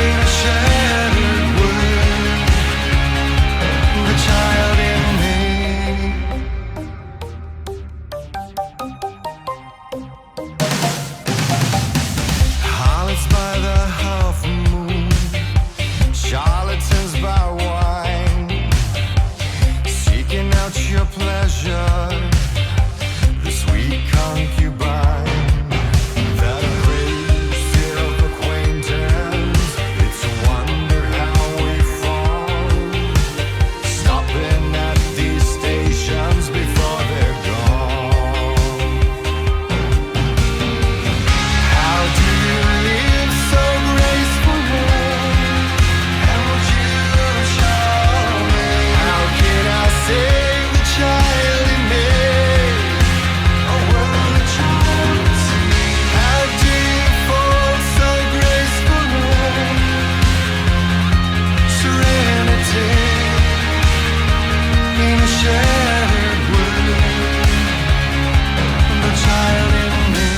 In a shattered world, the child in me. Harlots by the half moon, charlatans by wine, seeking out your pleasure, the sweet concubine. That crazy of acquaintance, it's a wonder how we fall, stopping at these stations before they're gone. How do you live so gracefully? And would you show me? How can I save the child in me? Or will the child see? How do you fall so gracefully? Serenity in a shattered world, the child in me.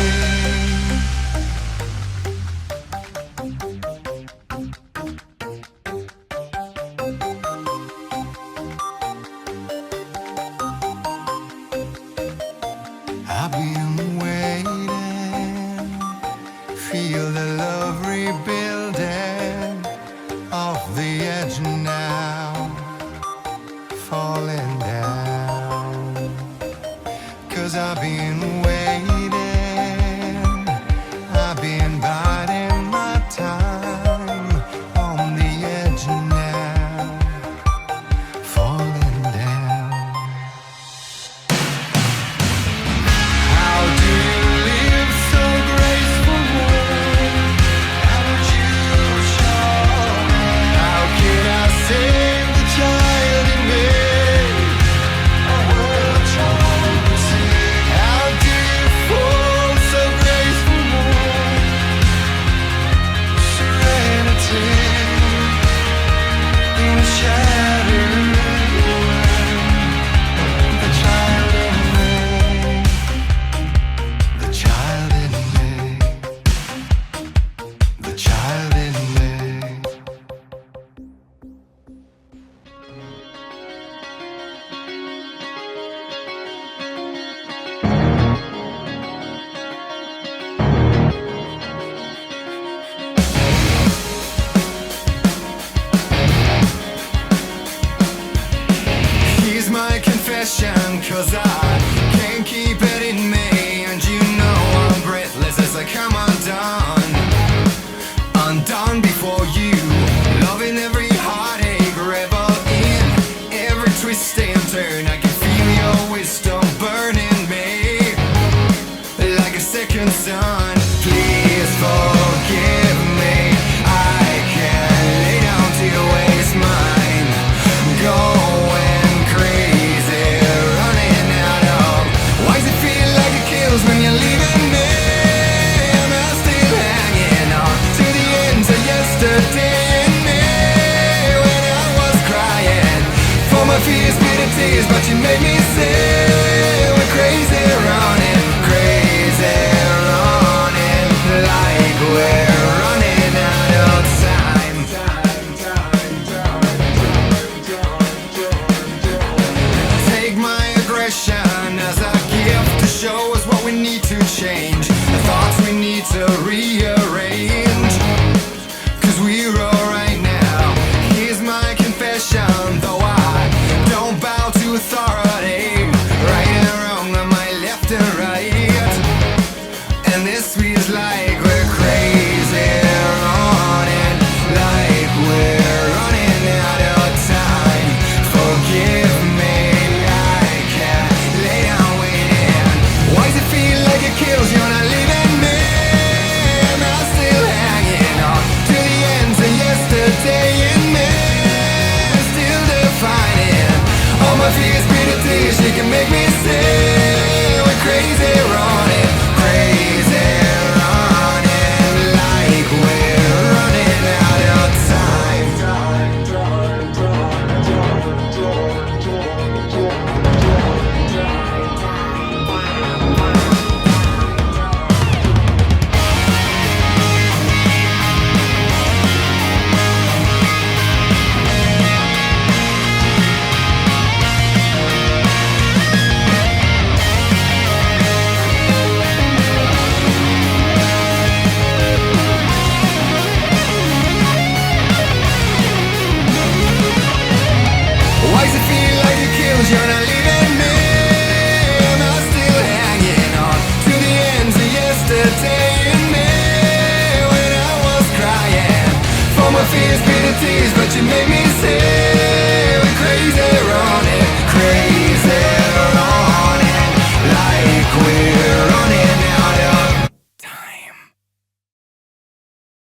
I've been waiting, feel the love rebuilding off the edge now, falling down. 'Cause I've been waiting, I've been biding my time on the edge now, falling down. How do you live so gracefully? How would you show me? How can I save the child in me? Or will the child see? How do you fall so gracefully? Serenity in a shattered world, the child in me. The child in me, the child in me. Here's my confession, 'cause I can't keep it in me. And you know I'm breathless as I come undone, undone before you, loving every heartache, revel in every twist and turn. I can feel your wisdom burning me like a second sun. Please forgive me, I can't lay down to waste mine. Going crazy, running out of. Why does it feel like it kills when you're leaving me? Am I still hanging on to the ends of yesterday in me? When I was crying for my fears, bitter tears, but you made me say we're crazy running, like we're running out of time. Take my aggression as a gift to show us what we need to change, the thoughts we need to rearrange. 'Cause we're alright now. Here's my confession, though I don't bow to authority. Right and wrong on my fears, bitter tears, but you make me say